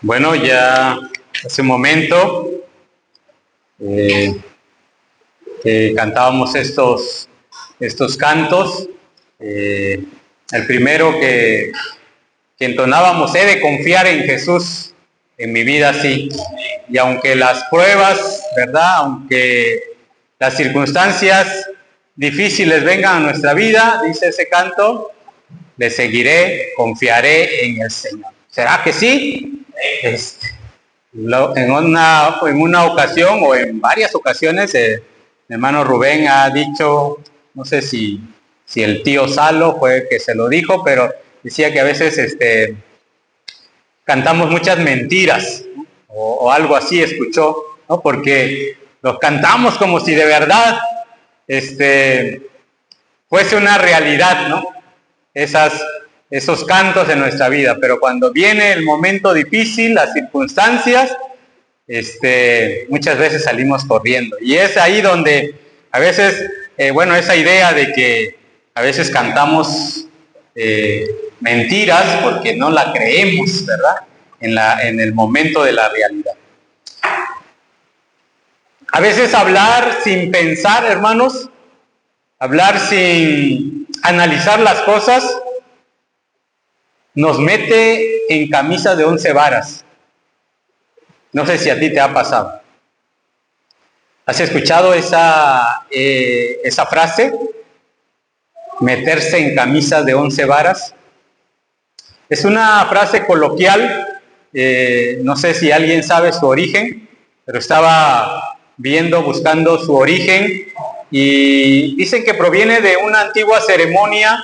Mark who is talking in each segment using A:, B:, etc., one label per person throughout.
A: Bueno, ya hace un momento que cantábamos estos cantos. El primero que entonábamos: he de confiar en Jesús en mi vida, sí. Y aunque las pruebas, ¿verdad?, aunque las circunstancias difíciles vengan a nuestra vida, dice ese canto, le seguiré, confiaré en el Señor. ¿Será que sí? En una ocasión o en varias ocasiones, mi hermano Rubén ha dicho, no sé si el tío Salo fue el que se lo dijo, pero decía que a veces cantamos muchas mentiras, ¿no? o algo así escuchó, ¿no? Porque los cantamos como si de verdad fuese una realidad, ¿no? Esos cantos en nuestra vida, pero cuando viene el momento difícil, las circunstancias, muchas veces salimos corriendo. Y es ahí donde a veces, esa idea de que a veces cantamos mentiras porque no la creemos, ¿verdad?, en el momento de la realidad. A veces hablar sin pensar, hermanos, hablar sin analizar las cosas, nos mete en camisa de 11 varas. No sé si a ti te ha pasado. ¿Has escuchado esa frase? Meterse en camisa de 11 varas. Es una frase coloquial, no sé si alguien sabe su origen, pero estaba buscando su origen, y dicen que proviene de una antigua ceremonia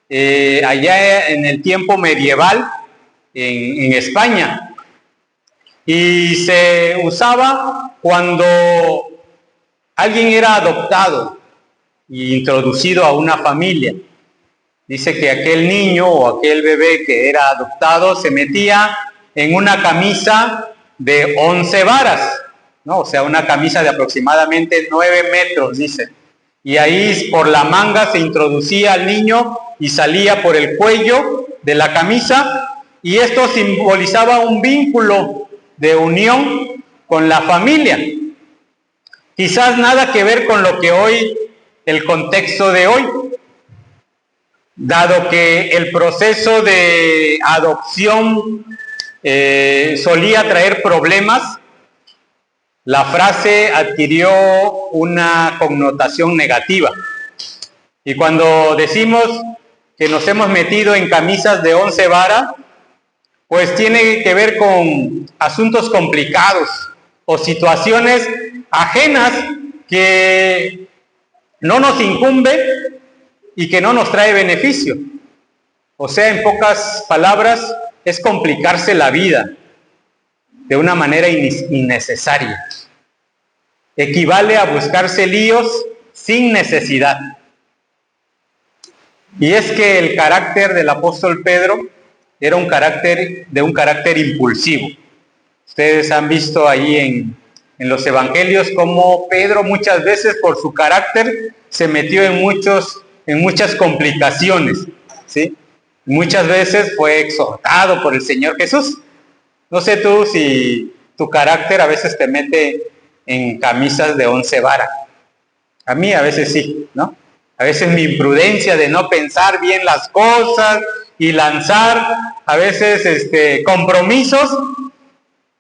A: allá en el tiempo medieval en España, y se usaba cuando alguien era adoptado e introducido a una familia. Dice que aquel niño o aquel bebé que era adoptado se metía en una camisa de 11 varas, ¿no? O sea, una camisa de aproximadamente 9 metros, dice. Y ahí por la manga se introducía al niño y salía por el cuello de la camisa, y esto simbolizaba un vínculo de unión con la familia. Quizás nada que ver con lo que hoy, el contexto de hoy, dado que el proceso de adopción solía traer problemas. La frase adquirió una connotación negativa. Y cuando decimos que nos hemos metido en camisas de 11 varas, pues tiene que ver con asuntos complicados o situaciones ajenas que no nos incumben y que no nos trae beneficio. O sea, en pocas palabras, es complicarse la vida de una manera innecesaria. Equivale a buscarse líos sin necesidad. Y es que el carácter del apóstol Pedro era un carácter impulsivo. Ustedes han visto ahí en los evangelios cómo Pedro muchas veces por su carácter se metió en muchas complicaciones, ¿sí? Muchas veces fue exhortado por el Señor Jesús. No sé tú si tu carácter a veces te mete en camisas de 11 varas. A mí a veces sí, ¿no? A veces mi imprudencia de no pensar bien las cosas y lanzar a veces compromisos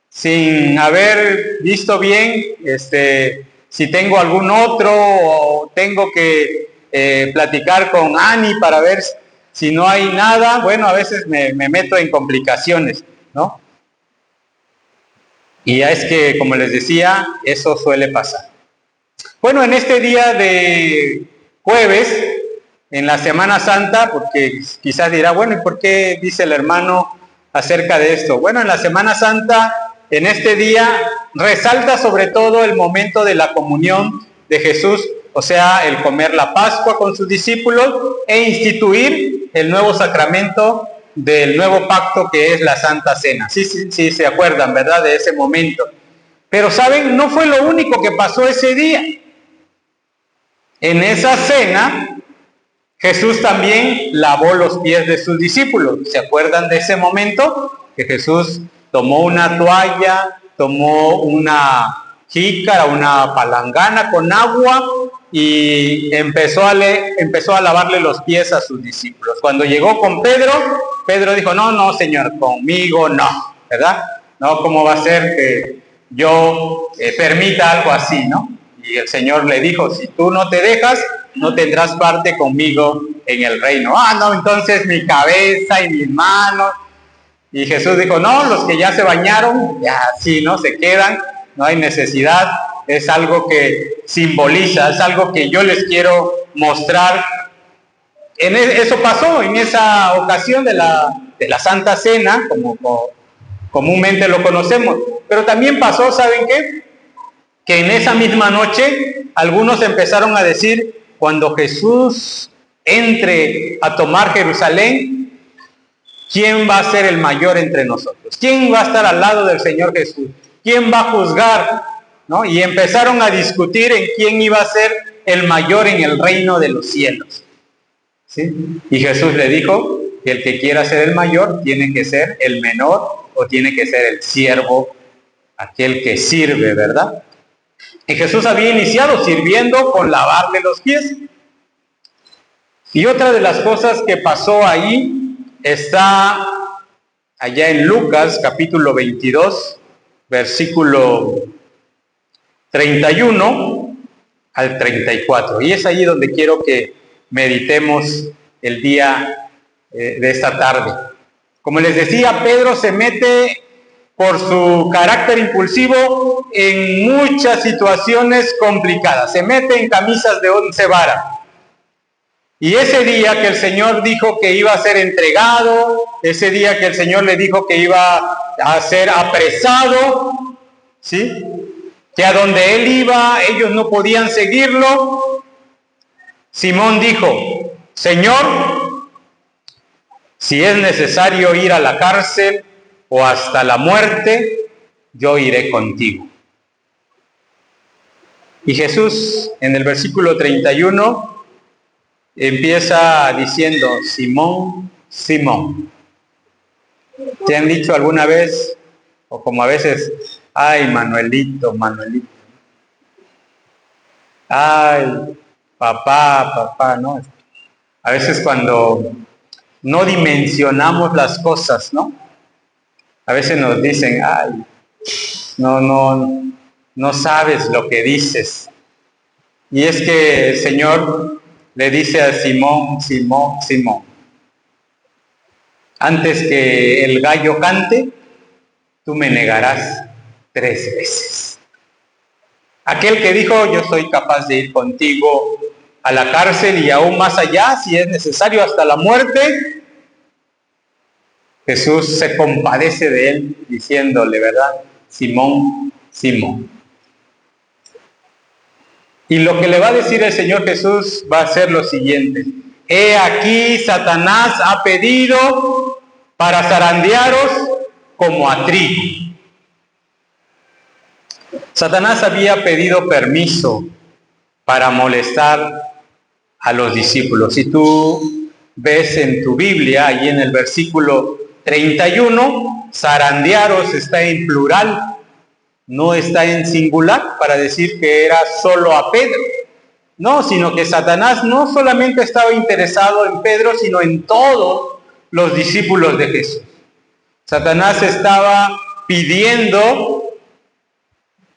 A: sin haber visto bien si tengo algún otro, o tengo que platicar con Ani para ver si no hay nada. Bueno, a veces me meto en complicaciones, ¿no? Y ya es que, como les decía, eso suele pasar. Bueno, en este día de jueves, en la Semana Santa, porque quizás dirá, bueno, ¿y por qué dice el hermano acerca de esto? Bueno, en la Semana Santa, en este día, resalta sobre todo el momento de la comunión de Jesús, o sea, el comer la Pascua con sus discípulos e instituir el nuevo sacramento del nuevo pacto, que es la Santa Cena. Sí, se acuerdan, ¿verdad?, de ese momento. Pero, ¿saben? No fue lo único que pasó ese día. En esa cena, Jesús también lavó los pies de sus discípulos. ¿Se acuerdan de ese momento? Que Jesús tomó una toalla, tomó una jícara, una palangana con agua y empezó a lavarle los pies a sus discípulos. Cuando llegó con Pedro, Pedro dijo, no, Señor, conmigo no, ¿verdad? No, ¿cómo va a ser que yo permita algo así, no? Y el Señor le dijo, si tú no te dejas, no tendrás parte conmigo en el reino. No, entonces mi cabeza y mis manos. Y Jesús dijo, no, los que ya se bañaron, ya sí, ¿no? Se quedan, no hay necesidad. Es algo que simboliza, es algo que yo les quiero mostrar. Eso pasó en esa ocasión de la Santa Cena, como comúnmente lo conocemos. Pero también pasó, ¿saben qué? Que en esa misma noche algunos empezaron a decir, cuando Jesús entre a tomar Jerusalén, ¿quién va a ser el mayor entre nosotros? ¿Quién va a estar al lado del Señor Jesús? ¿Quién va a juzgar? ¿No? Y empezaron a discutir en quién iba a ser el mayor en el reino de los cielos. ¿Sí? Y Jesús le dijo que el que quiera ser el mayor tiene que ser el menor o tiene que ser el siervo, aquel que sirve, ¿verdad? Y Jesús había iniciado sirviendo con lavarle los pies. Y otra de las cosas que pasó ahí está allá en Lucas capítulo 22, versículo 31 al 34. Y es ahí donde quiero que meditemos el día de esta tarde. Como les decía, Pedro se mete por su carácter impulsivo en muchas situaciones complicadas. Se mete en camisas de 11 varas. Y ese día que el Señor dijo que iba a ser entregado, ese día que el Señor le dijo que iba a ser apresado, ¿sí? Que a donde él iba ellos no podían seguirlo, Simón dijo, Señor, si es necesario ir a la cárcel o hasta la muerte, yo iré contigo. Y Jesús en el versículo 31 empieza diciendo, Simón, Simón. ¿Te han dicho alguna vez, o como a veces, ay, Manuelito, Manuelito? Ay, papá, ¿no? A veces cuando no dimensionamos las cosas, ¿no? A veces nos dicen, ay, no sabes lo que dices. Y es que el Señor le dice a Simón, Simón, antes que el gallo cante, tú me negarás 3 veces. Aquel que dijo, yo soy capaz de ir contigo a la cárcel y aún más allá, si es necesario, hasta la muerte, Jesús se compadece de él diciéndole, ¿verdad? Simón, Simón. Y lo que le va a decir el Señor Jesús va a ser lo siguiente. He aquí, Satanás ha pedido para zarandearos como a trigo. Satanás había pedido permiso para molestar a los discípulos. Si tú ves en tu Biblia, ahí en el versículo 31, zarandearos está en plural, no está en singular para decir que era solo a Pedro. No, sino que Satanás no solamente estaba interesado en Pedro, sino en todos los discípulos de Jesús. Satanás estaba pidiendo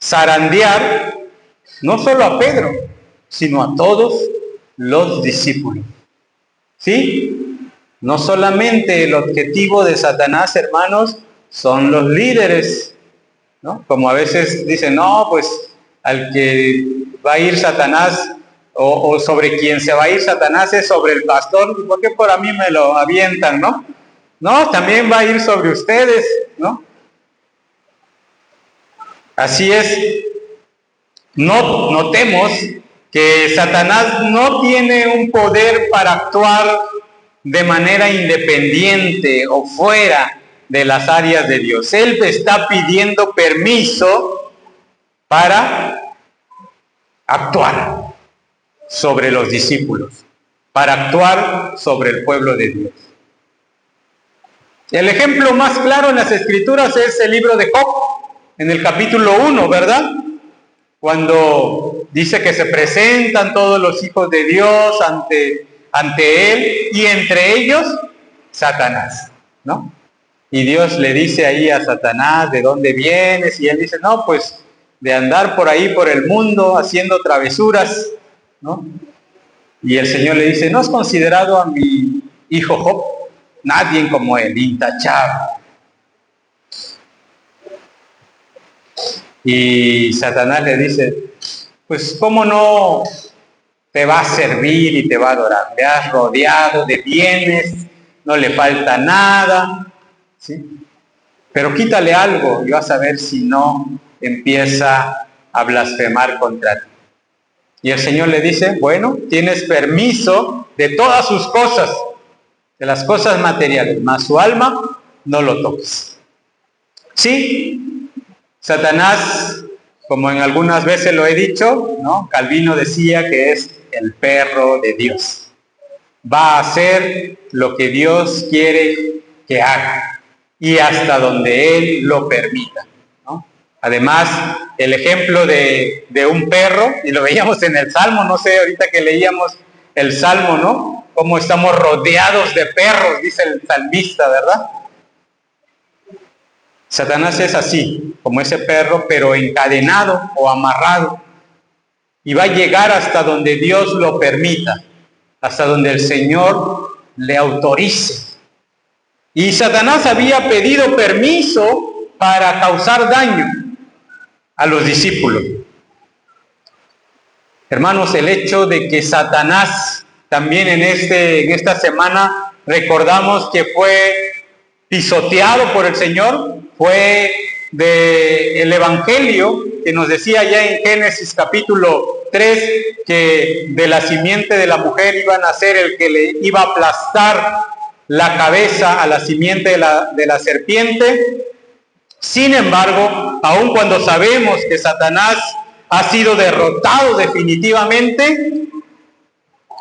A: zarandear no solo a Pedro, sino a todos los discípulos. ¿Sí? No solamente el objetivo de Satanás, hermanos, son los líderes, ¿no? Como a veces dicen, no, pues al que va a ir Satanás o sobre quien se va a ir Satanás es sobre el pastor, ¿por qué por a mí me lo avientan, no? No, también va a ir sobre ustedes, ¿no? Así es, notemos que Satanás no tiene un poder para actuar de manera independiente o fuera de las áreas de Dios. Él está pidiendo permiso para actuar. sobre los discípulos, para actuar sobre el pueblo de Dios. El ejemplo más claro en las Escrituras es el libro de Job, en el capítulo 1, ¿verdad? Cuando dice que se presentan todos los hijos de Dios ante él, y entre ellos Satanás, ¿no? Y Dios le dice ahí a Satanás, ¿de dónde vienes? Y él dice, no, pues de andar por ahí por el mundo haciendo travesuras, ¿no? Y el Señor le dice, ¿no has considerado a mi hijo Job? Nadie como él, intachable. Y Satanás le dice, pues ¿cómo no te va a servir y te va a adorar? Le has rodeado de bienes, no le falta nada, ¿sí? Pero quítale algo y vas a ver si no empieza a blasfemar contra ti. Y el Señor le dice, bueno, tienes permiso de todas sus cosas, de las cosas materiales, mas su alma no lo toques. Sí, Satanás, como en algunas veces lo he dicho, ¿no? Calvino decía que es el perro de Dios. Va a hacer lo que Dios quiere que haga y hasta donde Él lo permita, ¿no? Además, el ejemplo de un perro, y lo veíamos en el Salmo, no sé, ahorita que leíamos el Salmo, ¿no? Cómo estamos rodeados de perros, dice el salmista, ¿verdad? Satanás es así, como ese perro, pero encadenado o amarrado. Y va a llegar hasta donde Dios lo permita, hasta donde el Señor le autorice. Y Satanás había pedido permiso para causar daño a los discípulos. Hermanos, el hecho de que Satanás también en esta semana recordamos que fue pisoteado por el Señor, fue del Evangelio que nos decía ya en Génesis capítulo 3 que de la simiente de la mujer iba a nacer el que le iba a aplastar la cabeza a la simiente de la serpiente. Sin embargo, aun cuando sabemos que Satanás ha sido derrotado definitivamente,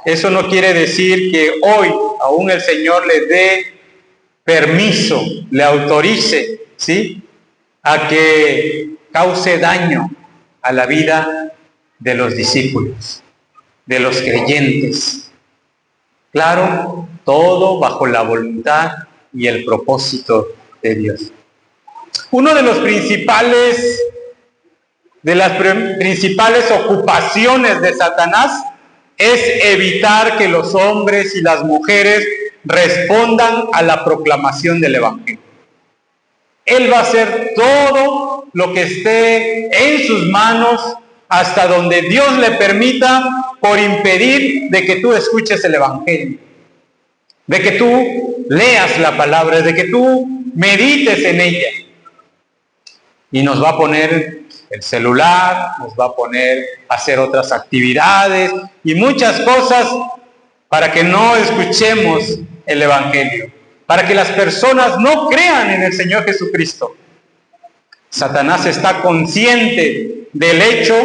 A: eso no quiere decir que hoy aún el Señor le dé permiso, le autorice, ¿sí?, a que cause daño a la vida de los discípulos, de los creyentes. Claro, todo bajo la voluntad y el propósito de Dios. Uno de las principales ocupaciones de Satanás es evitar que los hombres y las mujeres respondan a la proclamación del Evangelio. Él va a hacer todo lo que esté en sus manos hasta donde Dios le permita por impedir de que tú escuches el Evangelio, de que tú leas la palabra, de que tú medites en ella. Y nos va a poner el celular, nos va a poner a hacer otras actividades y muchas cosas para que no escuchemos el Evangelio, para que las personas no crean en el Señor Jesucristo. Satanás está consciente del hecho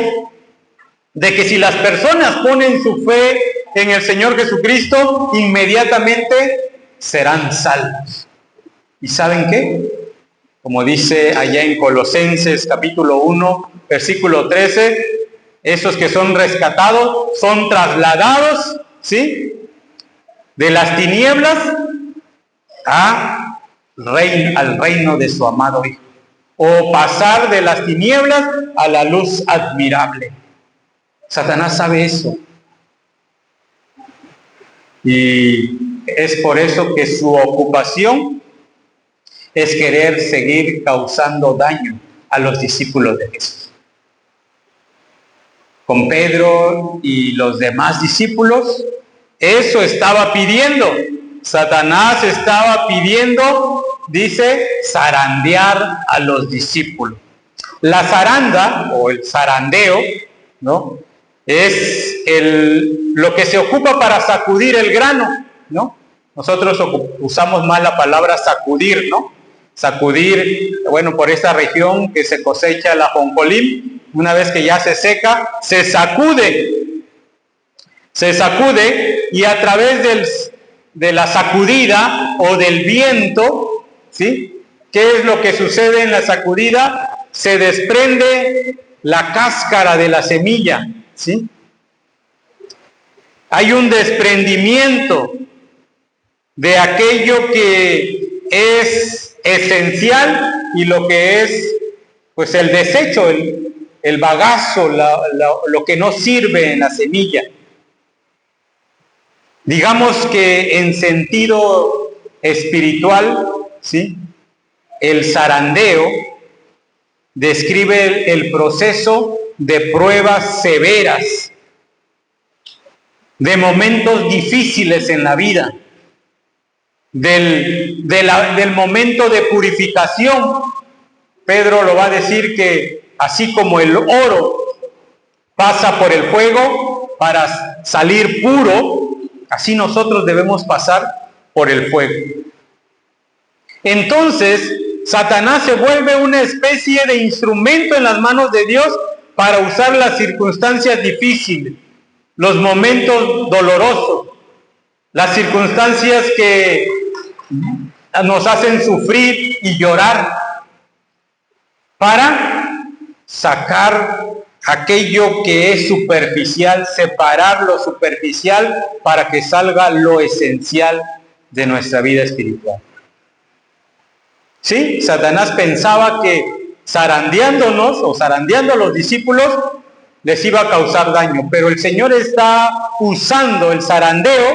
A: de que si las personas ponen su fe en el Señor Jesucristo, inmediatamente serán salvos. ¿Y saben qué? Como dice allá en Colosenses capítulo 1, versículo 13, esos que son rescatados son trasladados, ¿sí?, de las tinieblas al reino de su amado Hijo, o pasar de las tinieblas a la luz admirable. Satanás sabe eso. Y es por eso que su ocupación es querer seguir causando daño a los discípulos de Jesús. Con Pedro y los demás discípulos, eso estaba pidiendo. Satanás estaba pidiendo, dice, zarandear a los discípulos. La zaranda o el zarandeo, ¿no?, es lo que se ocupa para sacudir el grano, ¿no? Nosotros usamos más la palabra sacudir, ¿no? Sacudir, bueno, por esta región que se cosecha la ajonjolí, una vez que ya se seca, se sacude. Se sacude y a través de la sacudida o del viento, ¿sí? ¿Qué es lo que sucede en la sacudida? Se desprende la cáscara de la semilla, ¿sí? Hay un desprendimiento de aquello que es esencial y lo que es, pues, el desecho, el bagazo, lo que no sirve en la semilla. Digamos que en sentido espiritual, ¿sí? El zarandeo describe el proceso de pruebas severas, de momentos difíciles en la vida, del momento de purificación. Pedro lo va a decir que así como el oro pasa por el fuego para salir puro, así nosotros debemos pasar por el fuego. Entonces, Satanás se vuelve una especie de instrumento en las manos de Dios para usar las circunstancias difíciles, los momentos dolorosos, las circunstancias que nos hacen sufrir y llorar, para sacar aquello que es superficial, separar lo superficial para que salga lo esencial de nuestra vida espiritual. Sí, Satanás pensaba que zarandeándonos o zarandeando a los discípulos les iba a causar daño, pero el Señor está usando el zarandeo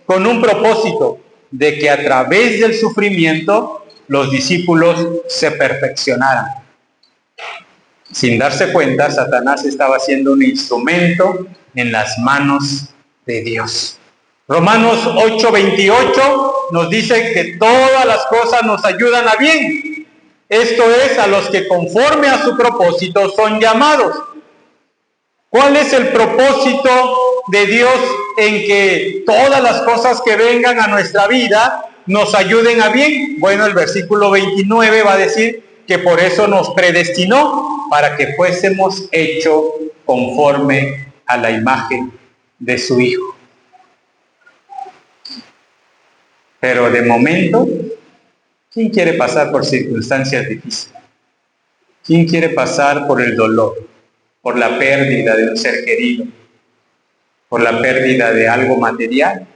A: con un propósito, de que a través del sufrimiento los discípulos se perfeccionaran. Sin darse cuenta, Satanás estaba siendo un instrumento en las manos de Dios. Romanos 8:28 nos dice que todas las cosas nos ayudan a bien. Esto es, a los que conforme a su propósito son llamados. ¿Cuál es el propósito de Dios en que todas las cosas que vengan a nuestra vida nos ayuden a bien? Bueno, el versículo 29 va a decir que por eso nos predestinó, para que fuésemos hechos conforme a la imagen de su Hijo. Pero de momento, ¿quién quiere pasar por circunstancias difíciles? ¿Quién quiere pasar por el dolor, por la pérdida de un ser querido, por la pérdida de algo material,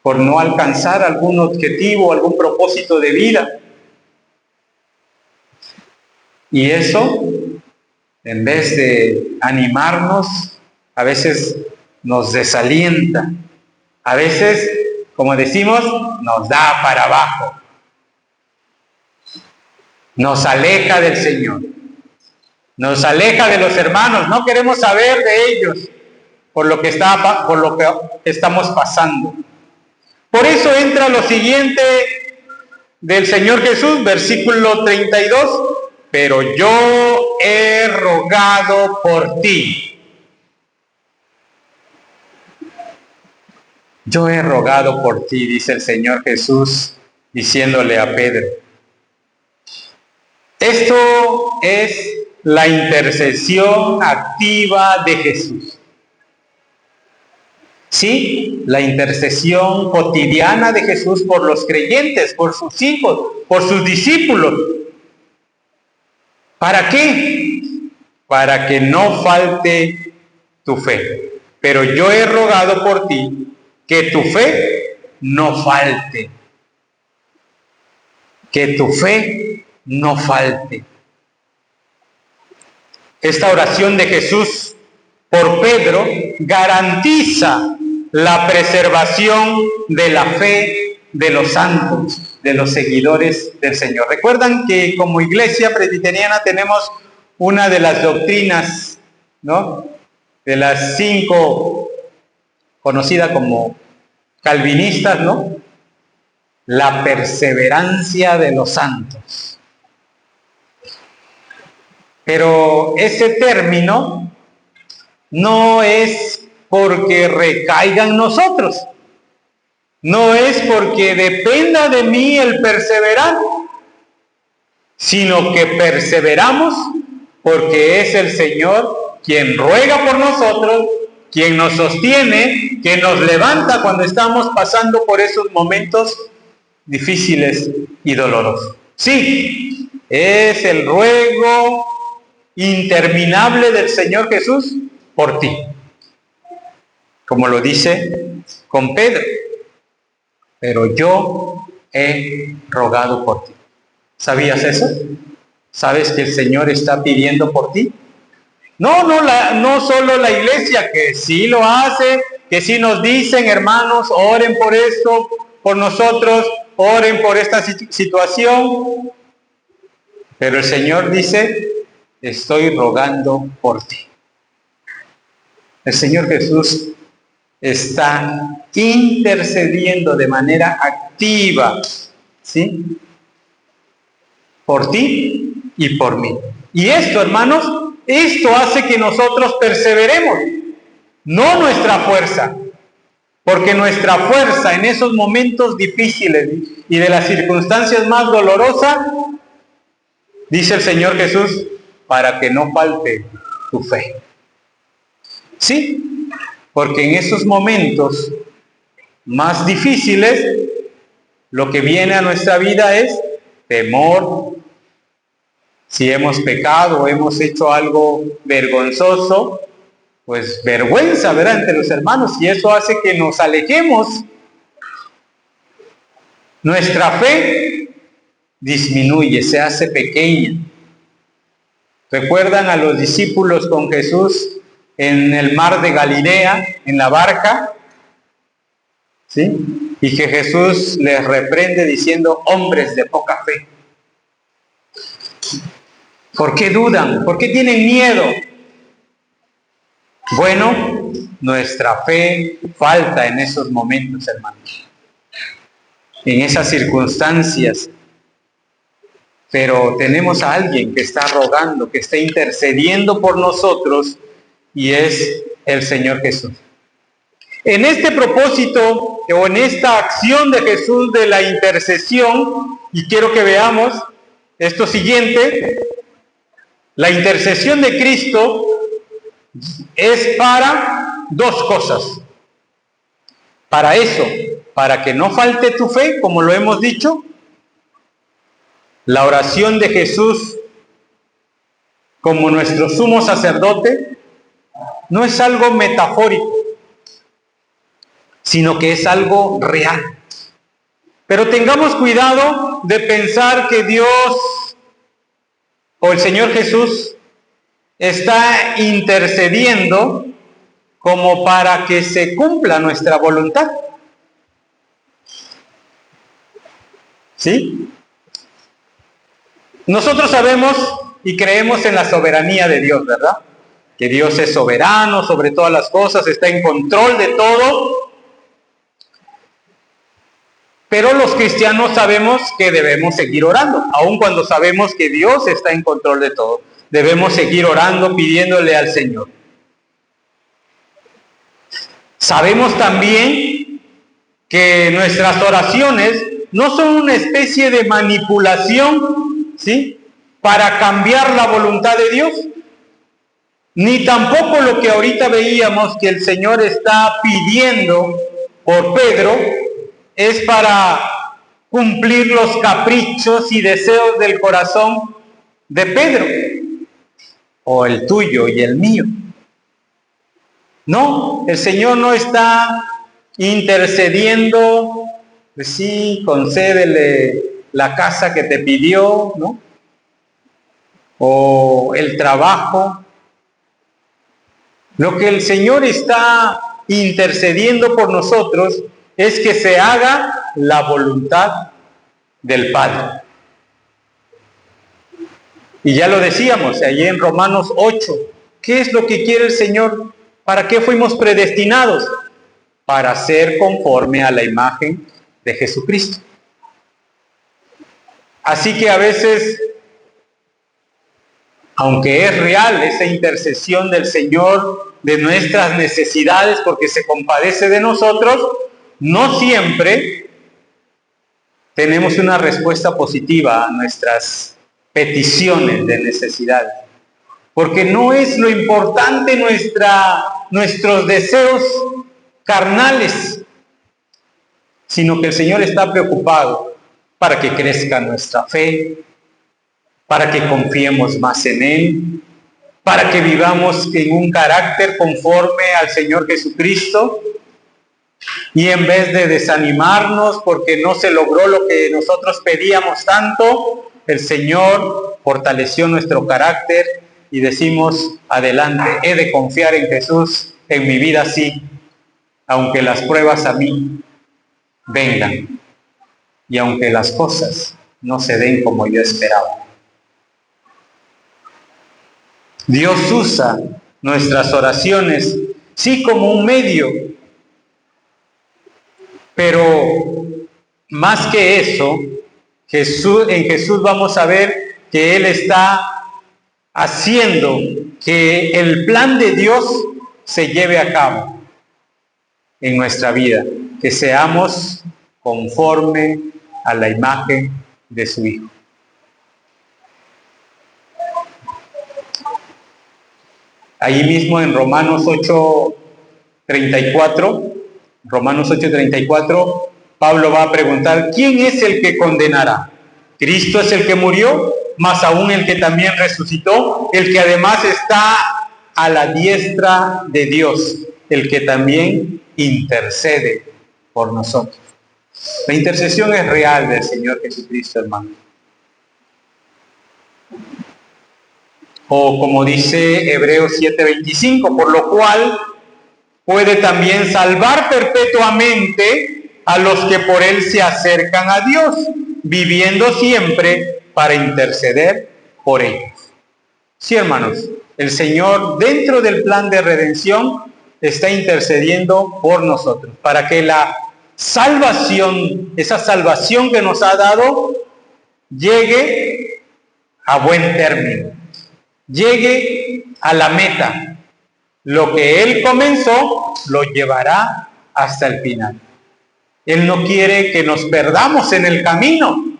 A: por no alcanzar algún objetivo, algún propósito de vida? Y eso, en vez de animarnos, a veces nos desalienta, a veces, como decimos, nos da para abajo, nos aleja del Señor, nos aleja de los hermanos, no queremos saber de ellos por lo que estamos pasando. Por eso entra lo siguiente del Señor Jesús, versículo 32, pero yo he rogado por ti. Yo he rogado por ti, dice el Señor Jesús, diciéndole a Pedro. Esto es la intercesión activa de Jesús. Sí, la intercesión cotidiana de Jesús por los creyentes, por sus hijos, por sus discípulos. ¿Para qué? Para que no falte tu fe. Pero yo he rogado por ti que tu fe no falte. Que tu fe no falte. Esta oración de Jesús por Pedro garantiza la preservación de la fe de los santos, de los seguidores del Señor. Recuerdan que como iglesia presbiteriana tenemos una de las doctrinas, ¿no?, de las 5 conocida como calvinistas, ¿no?, la perseverancia de los santos. Pero ese término no es porque recaiga en nosotros, no es porque dependa de mí el perseverar, sino que perseveramos porque es el Señor quien ruega por nosotros quien nos sostiene, quien nos levanta cuando estamos pasando por esos momentos difíciles y dolorosos. Sí, es el ruego interminable del Señor Jesús por ti, como lo dice con Pedro, pero yo he rogado por ti. ¿Sabías eso? ¿Sabes que el Señor está pidiendo por ti? No solo la iglesia, que sí lo hace, que sí nos dicen, hermanos, oren por esto, por nosotros, oren por esta situación, pero el Señor dice, estoy rogando por ti. El Señor Jesús está intercediendo de manera activa, ¿sí?, por ti y por mí. Y esto, hermanos, esto hace que nosotros perseveremos, no nuestra fuerza, porque nuestra fuerza en esos momentos difíciles y de las circunstancias más dolorosas, dice el Señor Jesús, para que no falte tu fe. Sí, porque en esos momentos más difíciles, lo que viene a nuestra vida es temor. Si hemos pecado o hemos hecho algo vergonzoso, pues vergüenza, ¿verdad?, entre los hermanos, y eso hace que nos alejemos. Nuestra fe disminuye, se hace pequeña. ¿Recuerdan a los discípulos con Jesús en el mar de Galilea, en la barca? ¿Sí? Y que Jesús les reprende diciendo, hombres de poca fe. ¿Por qué dudan? ¿Por qué tienen miedo? Bueno, nuestra fe falta en esos momentos, hermanos, en esas circunstancias. Pero tenemos a alguien que está rogando, que está intercediendo por nosotros, y es el Señor Jesús. En este propósito, o en esta acción de Jesús de la intercesión, y quiero que veamos esto siguiente, la intercesión de Cristo es para dos cosas. Para eso, para que no falte tu fe, como lo hemos dicho. La oración de Jesús como nuestro sumo sacerdote no es algo metafórico, sino que es algo real. Pero tengamos cuidado de pensar que Dios o el Señor Jesús está intercediendo como para que se cumpla nuestra voluntad. ¿Sí? Nosotros sabemos y creemos en la soberanía de Dios, ¿verdad? Que Dios es soberano sobre todas las cosas, está en control de todo. Pero los cristianos sabemos que debemos seguir orando, aun cuando sabemos que Dios está en control de todo. Debemos seguir orando, pidiéndole al Señor. Sabemos también que nuestras oraciones no son una especie de manipulación, ¿sí?, para cambiar la voluntad de Dios, ni tampoco lo que ahorita veíamos que el Señor está pidiendo por Pedro es para cumplir los caprichos y deseos del corazón de Pedro, o el tuyo y el mío. No, el Señor no está intercediendo, pues sí, concédele la casa que te pidió, ¿no?, o el trabajo. Lo que el Señor está intercediendo por nosotros es que se haga la voluntad del Padre. Y ya lo decíamos allí en Romanos 8, ¿qué es lo que quiere el Señor? ¿Para qué fuimos predestinados? Para ser conforme a la imagen de Jesucristo. Así que a veces, aunque es real esa intercesión del Señor de nuestras necesidades porque se compadece de nosotros, no siempre tenemos una respuesta positiva a nuestras peticiones de necesidades. porque no es lo importante nuestros deseos carnales, sino que el Señor está preocupado para que crezca nuestra fe, para que confiemos más en Él, para que vivamos en un carácter conforme al Señor Jesucristo, y en vez de desanimarnos porque no se logró lo que nosotros pedíamos tanto, el Señor fortaleció nuestro carácter y decimos, adelante, he de confiar en Jesús en mi vida, sí, aunque las pruebas a mí vengan y aunque las cosas no se den como yo esperaba. Dios usa nuestras oraciones, sí, como un medio, pero más que eso, en Jesús vamos a ver que Él está haciendo que el plan de Dios se lleve a cabo en nuestra vida, que seamos conforme a la imagen de su Hijo. Ahí mismo en Romanos 8:34, Pablo va a preguntar, ¿quién es el que condenará? Cristo es el que murió, más aún el que también resucitó, el que además está a la diestra de Dios, el que también intercede por nosotros. La intercesión es real del Señor Jesucristo, hermano. O como dice Hebreos 7:25, por lo cual puede también salvar perpetuamente a los que por Él se acercan a Dios, viviendo siempre para interceder por ellos. Sí, hermanos, el Señor dentro del plan de redención está intercediendo por nosotros, para que la salvación, esa salvación que nos ha dado, llegue a buen término, llegue a la meta. Lo que Él comenzó, lo llevará hasta el final. Él no quiere que nos perdamos en el camino.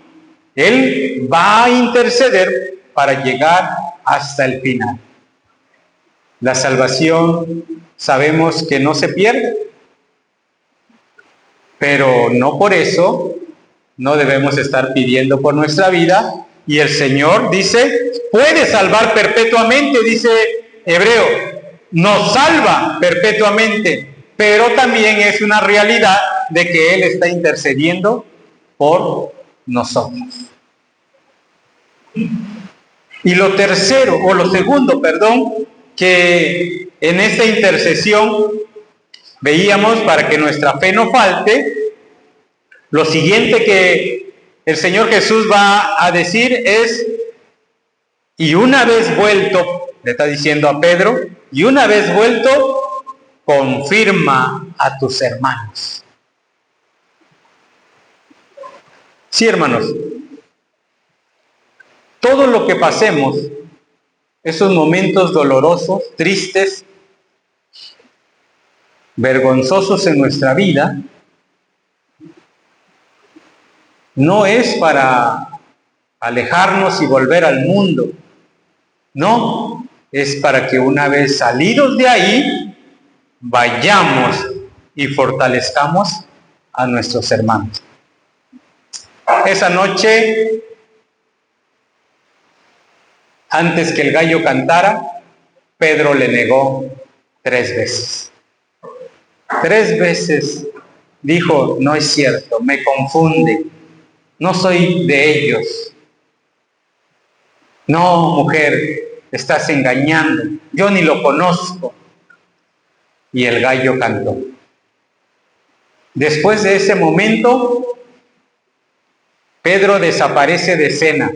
A: Él va a interceder para llegar hasta el final. La salvación sabemos que no se pierde, pero no por eso no debemos estar pidiendo por nuestra vida. Y el Señor dice, puede salvar perpetuamente, dice Hebreo, nos salva perpetuamente, pero también es una realidad de que Él está intercediendo por nosotros. Y lo segundo, que en esta intercesión veíamos, para que nuestra fe no falte, lo siguiente que el Señor Jesús va a decir es, y una vez vuelto, le está diciendo a Pedro, y una vez vuelto, confirma a tus hermanos. Sí, hermanos, todo lo que pasemos, esos momentos dolorosos, tristes, vergonzosos en nuestra vida, no es para alejarnos y volver al mundo. No, es para que una vez salidos de ahí, vayamos y fortalezcamos a nuestros hermanos. Esa noche, antes que el gallo cantara, Pedro le negó 3 veces. 3 veces dijo, no es cierto, me confunde, no soy de ellos. No, mujer, estás engañando, yo ni lo conozco. Y el gallo cantó. Después de ese momento, Pedro desaparece de escena.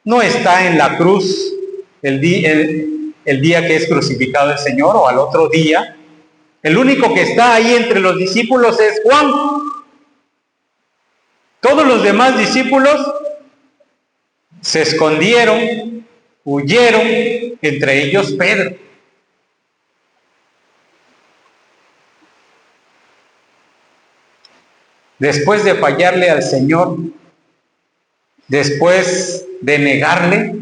A: No está en la cruz el día que es crucificado el Señor o al otro día. El único que está ahí entre los discípulos es Juan. Todos los demás discípulos se escondieron, huyeron, entre ellos Pedro. Después de fallarle al Señor, después de negarle,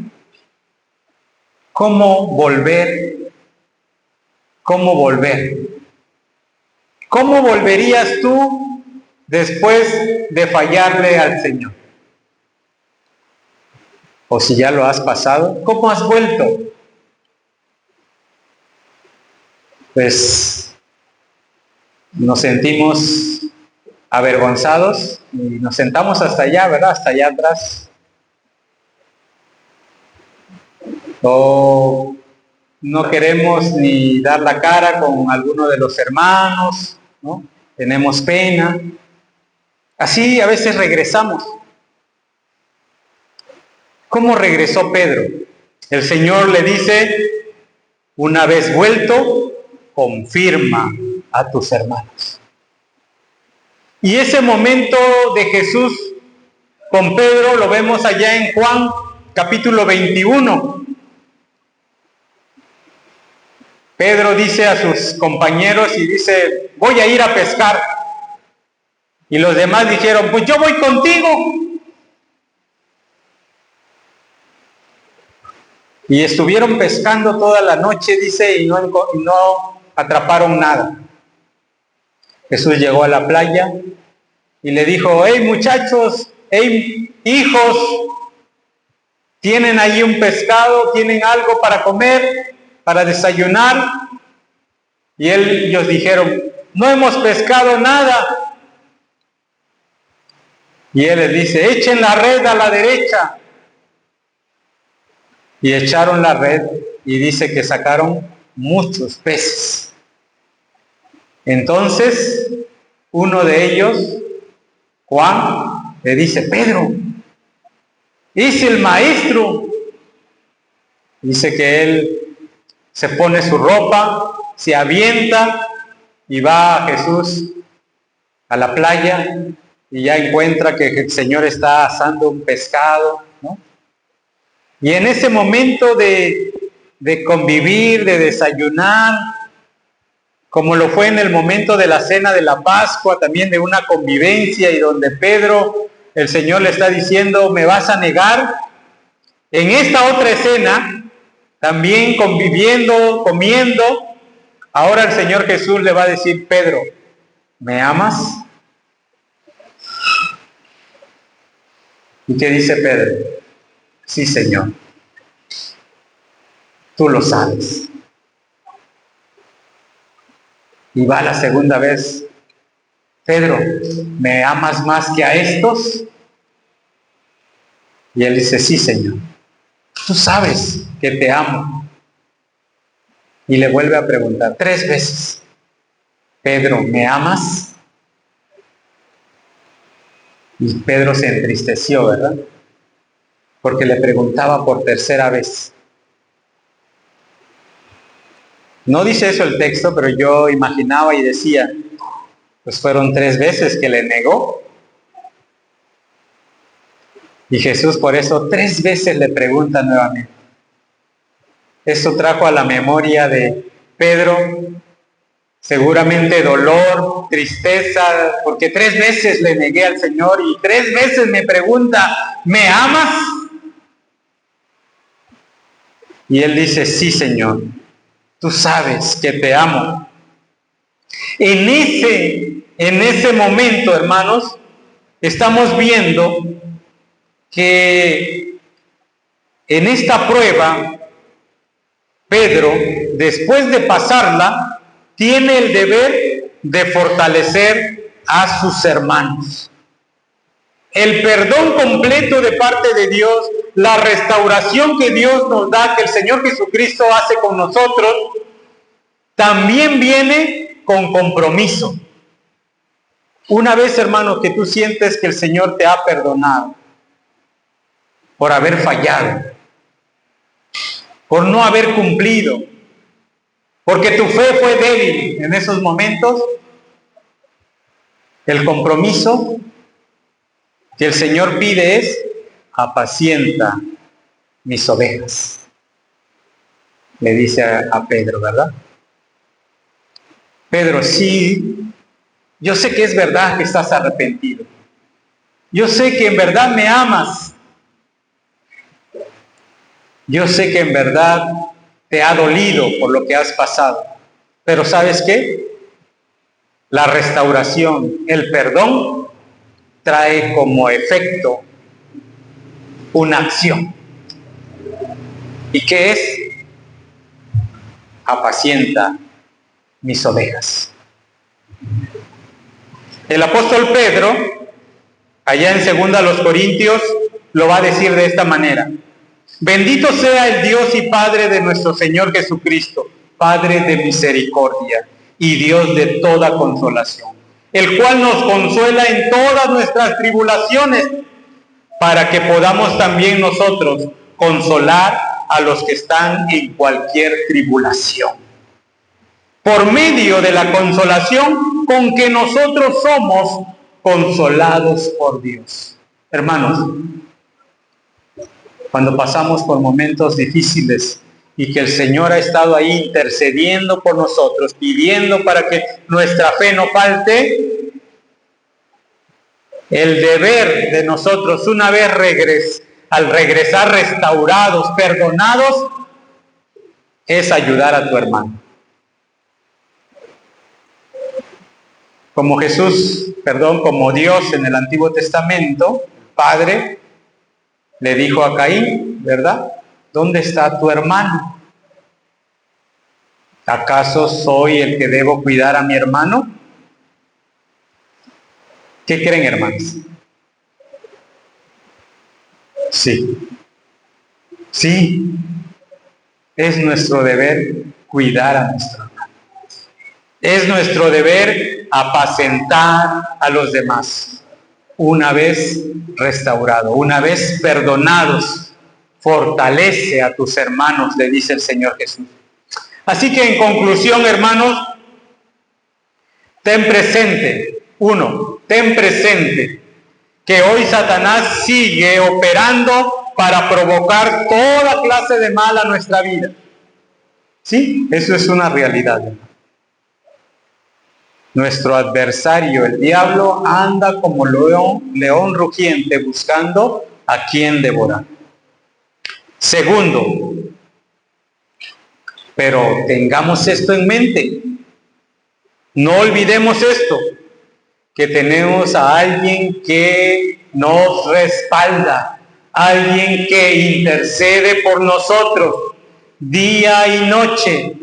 A: ¿Cómo volver? ¿Cómo volver? ¿Cómo volverías tú después de fallarle al Señor? O si ya lo has pasado, ¿cómo has vuelto? Pues nos sentimos avergonzados y nos sentamos hasta allá, ¿verdad? Hasta allá atrás. O no queremos ni dar la cara con alguno de los hermanos, ¿no? Tenemos pena. Así a veces regresamos. ¿Cómo regresó Pedro? El Señor le dice, una vez vuelto, confirma a tus hermanos. Y ese momento de Jesús con Pedro lo vemos allá en Juan capítulo 21. Pedro dice a sus compañeros y dice, voy a ir a pescar. Y los demás dijeron, pues yo voy contigo. Y estuvieron pescando toda la noche, dice, y no atraparon nada. Jesús llegó a la playa y le dijo, hey muchachos, hey hijos, ¿tienen ahí un pescado? ¿Tienen algo para comer? ¿Para desayunar? Y ellos dijeron, no hemos pescado nada. Y él les dice, echen la red a la derecha. Y echaron la red y dice que sacaron muchos peces. Entonces, uno de ellos, Juan, le dice, Pedro, es el maestro. Dice que él se pone su ropa, se avienta y va a Jesús a la playa y ya encuentra que el Señor está asando un pescado, ¿no? Y en ese momento de convivir, de desayunar, como lo fue en el momento de la cena de la Pascua, también de una convivencia y donde Pedro, el Señor le está diciendo, ¿me vas a negar? En esta otra escena, también conviviendo, comiendo, ahora el Señor Jesús le va a decir, Pedro, ¿me amas? ¿Y qué dice Pedro? Sí, Señor, tú lo sabes. Y va la segunda vez, Pedro, ¿me amas más que a estos? Y él dice, sí, Señor, tú sabes que te amo. Y le vuelve a preguntar 3 veces, Pedro, ¿me amas? Y Pedro se entristeció, ¿verdad? Porque le preguntaba por 3.ª vez. No dice eso el texto, pero yo imaginaba y decía, pues fueron 3 veces que le negó. Y Jesús por eso 3 veces le pregunta nuevamente. Eso trajo a la memoria de Pedro seguramente dolor, tristeza, porque 3 veces le negué al Señor y 3 veces me pregunta, ¿me amas? Y él dice, sí, Señor, tú sabes que te amo. En ese momento, hermanos, estamos viendo que en esta prueba, Pedro, después de pasarla, tiene el deber de fortalecer a sus hermanos. El perdón completo de parte de Dios, la restauración que Dios nos da, que el Señor Jesucristo hace con nosotros, también viene con compromiso. Una vez, hermano, que tú sientes que el Señor te ha perdonado por haber fallado, por no haber cumplido, porque tu fe fue débil en esos momentos, el compromiso que el Señor pide es, apacienta mis ovejas. Le dice a Pedro, ¿verdad? Pedro, sí, yo sé que es verdad que estás arrepentido. Yo sé que en verdad me amas. Yo sé que en verdad te ha dolido por lo que has pasado, pero ¿sabes qué? La restauración, el perdón, trae como efecto una acción. ¿Y qué es? Apacienta mis ovejas. El apóstol Pedro, allá en 2 Corintios, lo va a decir de esta manera: bendito sea el Dios y Padre de nuestro Señor Jesucristo, Padre de misericordia y Dios de toda consolación, el cual nos consuela en todas nuestras tribulaciones, para que podamos también nosotros consolar a los que están en cualquier tribulación, por medio de la consolación con que nosotros somos consolados por Dios. Hermanos, cuando pasamos por momentos difíciles y que el Señor ha estado ahí intercediendo por nosotros, pidiendo para que nuestra fe no falte, el deber de nosotros, una vez al regresar restaurados, perdonados, es ayudar a tu hermano. Como como Dios en el Antiguo Testamento, Padre, le dijo a Caín, ¿verdad? ¿Dónde está tu hermano? ¿Acaso soy el que debo cuidar a mi hermano? ¿Qué creen, hermanos? Sí. Sí, es nuestro deber cuidar a nuestro hermano. Es nuestro deber apacentar a los demás. Una vez restaurado, una vez perdonados, fortalece a tus hermanos, le dice el Señor Jesús. Así que en conclusión, hermanos, ten presente que hoy Satanás sigue operando para provocar toda clase de mal a nuestra vida. Sí, eso es una realidad. Nuestro adversario, el diablo, anda como león rugiente buscando a quien devorar. Segundo, pero tengamos esto en mente. No olvidemos esto, que tenemos a alguien que nos respalda, alguien que intercede por nosotros día y noche.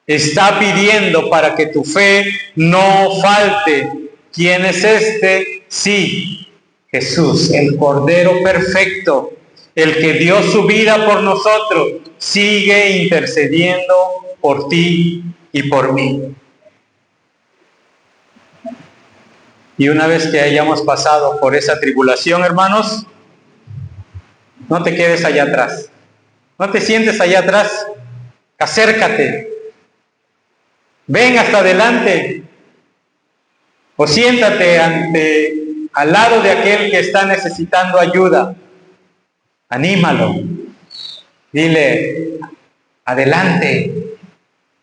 A: Está pidiendo para que tu fe no falte. ¿Quién es este? Sí, Jesús, el Cordero perfecto, el que dio su vida por nosotros, sigue intercediendo por ti y por mí. Y una vez que hayamos pasado por esa tribulación, hermanos, no te quedes allá atrás. No te sientes allá atrás. Acércate. Ven hasta adelante. O siéntate al lado de aquel que está necesitando ayuda. Anímalo. Dile, adelante.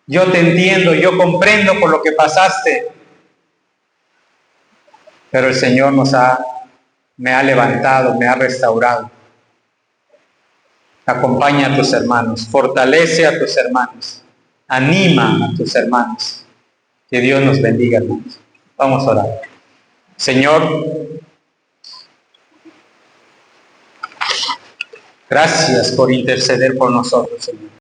A: Yo te entiendo, yo comprendo por lo que pasaste. Pero el Señor me ha levantado, me ha restaurado. Acompaña a tus hermanos, fortalece a tus hermanos, anima a tus hermanos. Que Dios nos bendiga, hermanos. Vamos a orar. Señor, gracias por interceder por nosotros, Señor.